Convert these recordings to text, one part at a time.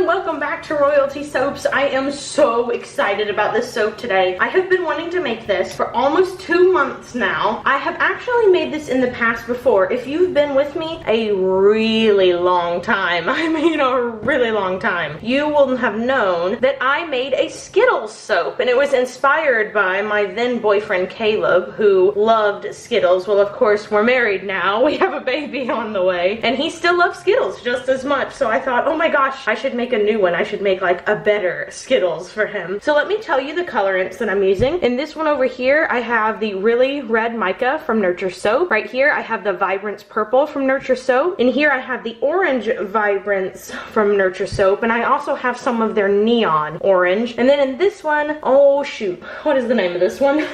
welcome back to Royalty Soaps. I am so excited about this soap today. I have been wanting to make this for almost 2 months now. I have actually made this in the past before. If you've been with me a really long time, I mean a really long time, you will have known that I made a Skittles soap, and it was inspired by my then boyfriend Caleb, who loved Skittles. Well, of course, we're married now. We have a baby on the way, and he still loves Skittles just as much. So I thought, oh my gosh, I should make a new one. I should make like a better Skittles for him. So let me tell you the colorants that I'm using. In this one over here, I have the Really Red Mica from Nurture Soap. Right here, I have the Vibrance Purple from Nurture Soap. In here, I have the Orange Vibrance from Nurture Soap. And I also have some of their Neon Orange. And then in this one, oh shoot, what is the name of this one?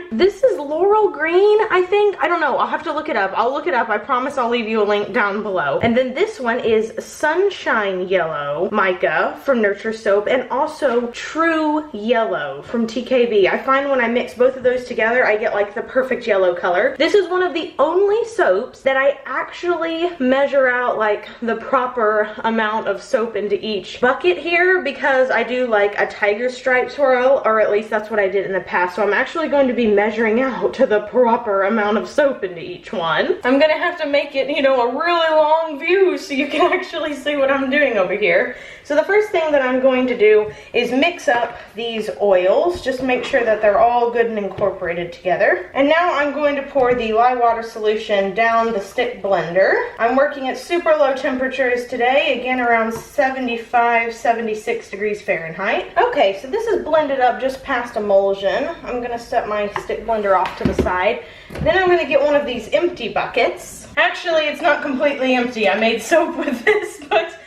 This is Laurel Green, I think. I don't know. I'll have to look it up. I'll look it up. I promise I'll leave you a link down below. And then this one is Sunshine Yellow Mica from Nurture Soap, and also True Yellow from TKB. I find when I mix both of those together, I get like the perfect yellow color. This is one of the only soaps that I actually measure out like the proper amount of soap into each bucket here, because I do like a tiger stripe swirl, or at least that's what I did in the past. So I'm actually going to be measuring out to the proper amount of soap into each one. I'm gonna have to make it, you know, a really long view so you can actually see what I'm doing over here. So the first thing that I'm going to do is mix up these oils, just make sure that they're all good and incorporated together. And now I'm going to pour the lye water solution down the stick blender. I'm working at super low temperatures today, again around 75, 76 degrees Fahrenheit. Okay, so this is blended up just past emulsion. I'm gonna set my stick blender off to the side. Then I'm gonna get one of these empty buckets. Actually, it's not completely empty. I made soap with this, but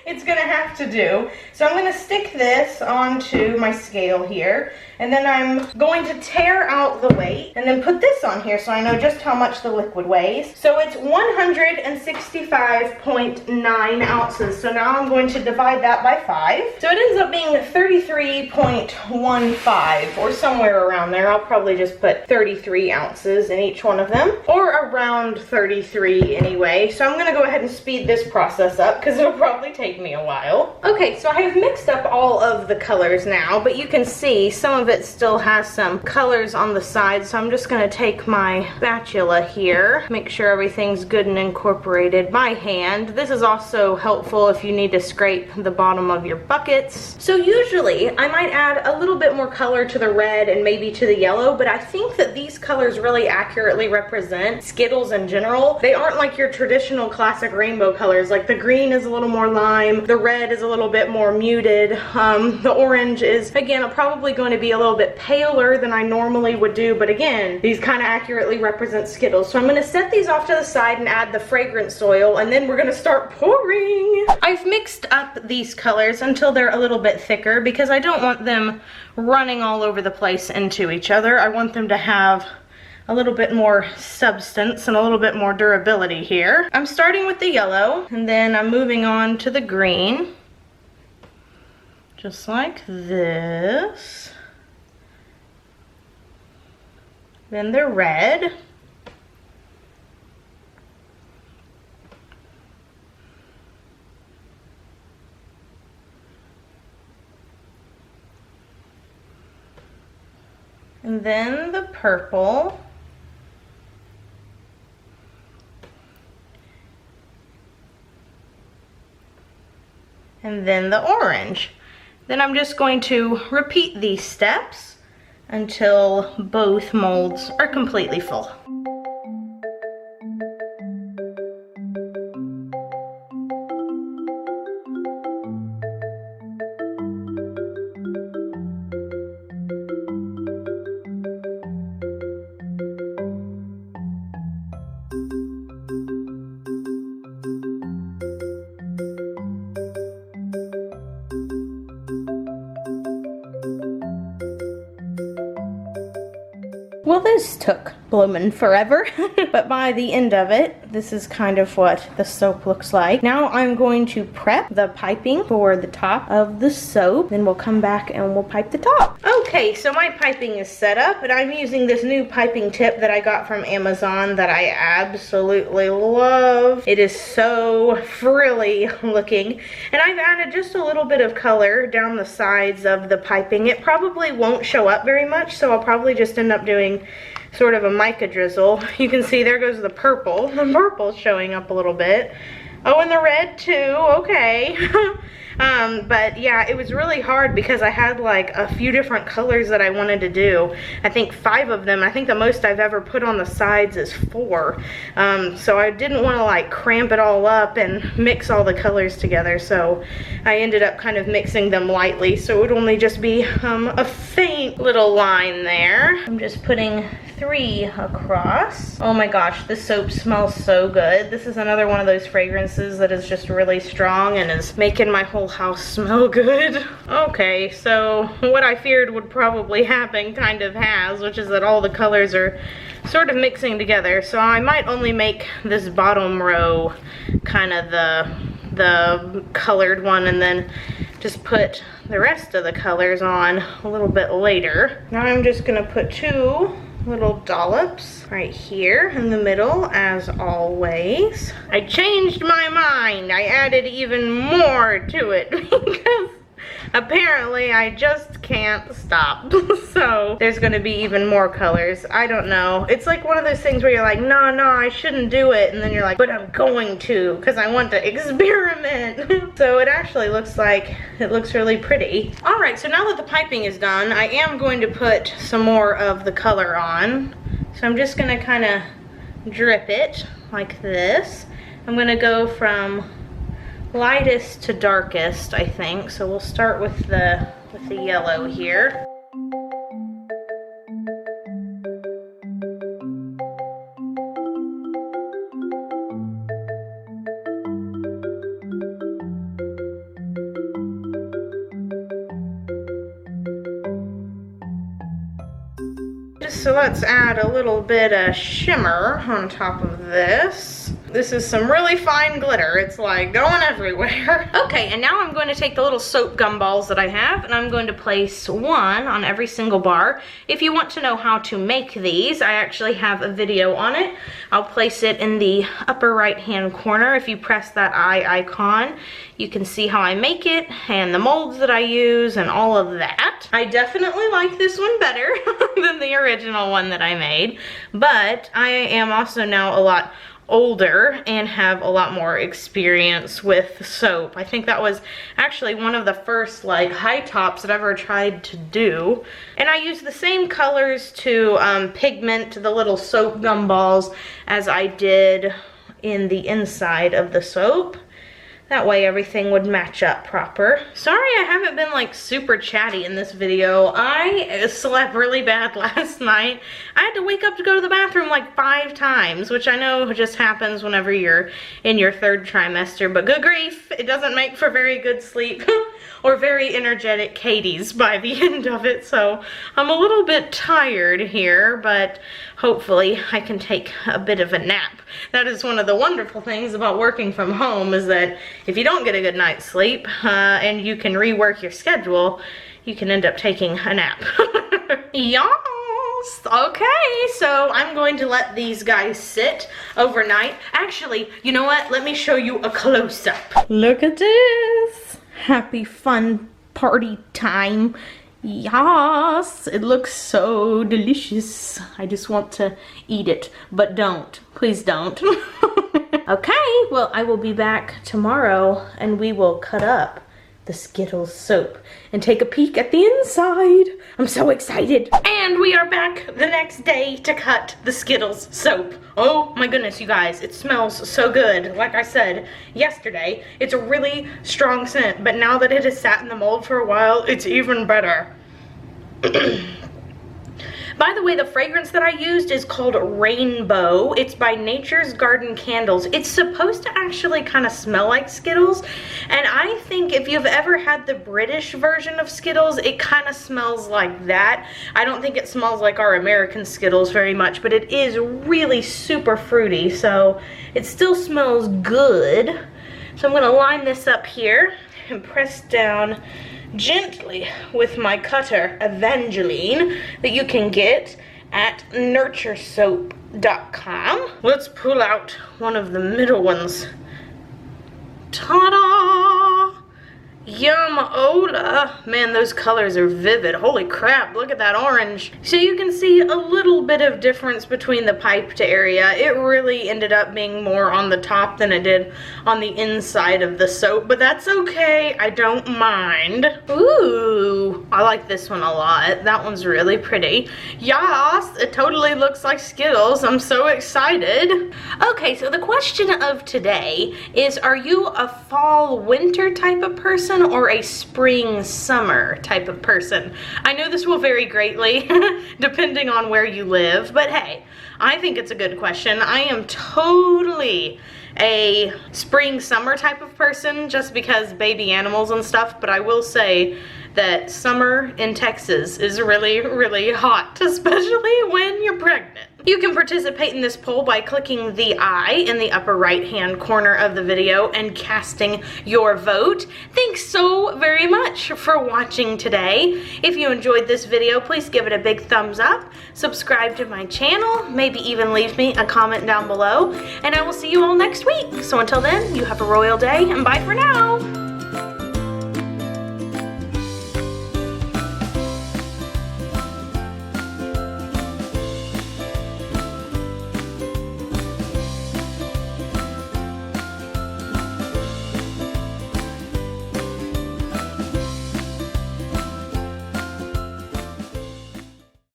it's gonna have to do. So I'm gonna stick this onto my scale here, and then I'm going to tear out the weight and then put this on here so I know just how much the liquid weighs. So it's 165.9 ounces. So now I'm going to divide that by 5. So it ends up being 33.15 or somewhere around there. I'll probably just put 33 ounces in each one of them, or around 33 anyway. So I'm gonna go ahead and speed this process up because it'll probably take me a while. Okay, so I have mixed up all of the colors now, but you can see some of it still has some colors on the side, so I'm just going to take my spatula here, make sure everything's good and incorporated by hand. This is also helpful if you need to scrape the bottom of your buckets. So usually I might add a little bit more color to the red and maybe to the yellow, but I think that these colors really accurately represent Skittles in general. They aren't like your traditional classic rainbow colors. Like the green is a little more lime, the red is a little bit more muted, the orange is, again, probably going to be a little bit paler than I normally would do, but again, these kind of accurately represent Skittles. So I'm going to set these off to the side and add the fragrance oil, and then we're going to start pouring. I've mixed up these colors until they're a little bit thicker because I don't want them running all over the place into each other. I want them to have a little bit more substance and a little bit more durability here. I'm starting with the yellow, and then I'm moving on to the green, just like this. Then the red. And then the purple. And then the orange. Then I'm just going to repeat these steps until both molds are completely full. Well, this took blooming forever. But by the end of it, this is kind of what the soap looks like. Now I'm going to prep the piping for the top of the soap. Then we'll come back and we'll pipe the top. Okay, so my piping is set up, and I'm using this new piping tip that I got from Amazon that I absolutely love. It is so frilly looking, and I've added just a little bit of color down the sides of the piping. It probably won't show up very much, so I'll probably just end up doing sort of a mica drizzle. You can see there goes the purple. The purple's showing up a little bit. Oh, and the red too, okay. But yeah, it was really hard because I had like a few different colors that I wanted to do. I think 5 of them. I think the most I've ever put on the sides is 4. So I didn't want to like cramp it all up and mix all the colors together. So I ended up kind of mixing them lightly, so it would only just be a faint little line there. I'm just putting 3 across. Oh my gosh, this soap smells so good. This is another one of those fragrances that is just really strong and is making my whole house smell good. Okay, so what I feared would probably happen kind of has, which is that all the colors are sort of mixing together. So I might only make this bottom row kind of the colored one, and then just put the rest of the colors on a little bit later. Now I'm just gonna put 2 little dollops right here in the middle, as always. I changed my mind. I added even more to it because apparently I just can't stop. So there's gonna be even more colors. I don't know. It's like one of those things where you're like, no, I shouldn't do it. And then you're like, but I'm going to, because I want to experiment. So it actually looks like, it looks really pretty. All right, so now that the piping is done, I am going to put some more of the color on. So I'm just gonna kind of drip it like this. I'm gonna go from lightest to darkest, I think. So we'll start with the yellow here. So let's add a little bit of shimmer on top of this. This is some really fine glitter. It's like going everywhere. Okay, and now I'm going to take the little soap gumballs that I have, and I'm going to place 1 on every single bar. If you want to know how to make these, I actually have a video on it. I'll place it in the upper right hand corner. If you press that eye icon, you can see how I make it and the molds that I use and all of that. I definitely like this one better than the original one that I made, but I am also now a lot older and have a lot more experience with soap. I think that was actually one of the first like high tops that I ever tried to do. And I used the same colors to pigment the little soap gumballs as I did in the inside of the soap. That way everything would match up proper. Sorry I haven't been like super chatty in this video. I slept really bad last night. I had to wake up to go to the bathroom like 5 times, which I know just happens whenever you're in your 3rd trimester, but good grief, it doesn't make for very good sleep or very energetic Katie's by the end of it. So I'm a little bit tired here, but hopefully I can take a bit of a nap. That is one of the wonderful things about working from home, is that if you don't get a good night's sleep and you can rework your schedule, you can end up taking a nap. Yes! Okay, so I'm going to let these guys sit overnight. Actually, you know what? Let me show you a close-up. Look at this. Happy fun party time. Yes, it looks so delicious. I just want to eat it, but don't. Please don't. Okay, well, I will be back tomorrow and we will cut up the Skittles soap and take a peek at the inside. I'm so excited. And we are back the next day to cut the Skittles soap. Oh my goodness, you guys, it smells so good. Like I said yesterday, it's a really strong scent, but now that it has sat in the mold for a while, it's even better. By the way, the fragrance that I used is called Rainbow. It's by Nature's Garden Candles. It's supposed to actually kind of smell like Skittles, and I think if you've ever had the British version of Skittles, it kind of smells like that. I don't think it smells like our American Skittles very much, but it is really super fruity, so it still smells good. So I'm gonna line this up here and press down gently with my cutter Evangeline that you can get at nurturesoap.com. Let's pull out one of the middle ones. Ta-da! Yum-ola. Man, those colors are vivid. Holy crap, look at that orange. So you can see a little bit of difference between the piped area. It really ended up being more on the top than it did on the inside of the soap, but that's okay. I don't mind. Ooh, I like this one a lot. That one's really pretty. Yas, it totally looks like Skittles. I'm so excited. Okay, so the question of today is, are you a fall-winter type of person or a spring-summer type of person? I know this will vary greatly depending on where you live, but hey, I think it's a good question. I am totally a spring-summer type of person just because baby animals and stuff, but I will say that summer in Texas is really, really hot, especially when you're pregnant. You can participate in this poll by clicking the I in the upper right-hand corner of the video and casting your vote. Thanks so very much for watching today. If you enjoyed this video, please give it a big thumbs up, subscribe to my channel, maybe even leave me a comment down below, and I will see you all next week. So until then, you have a royal day, and bye for now.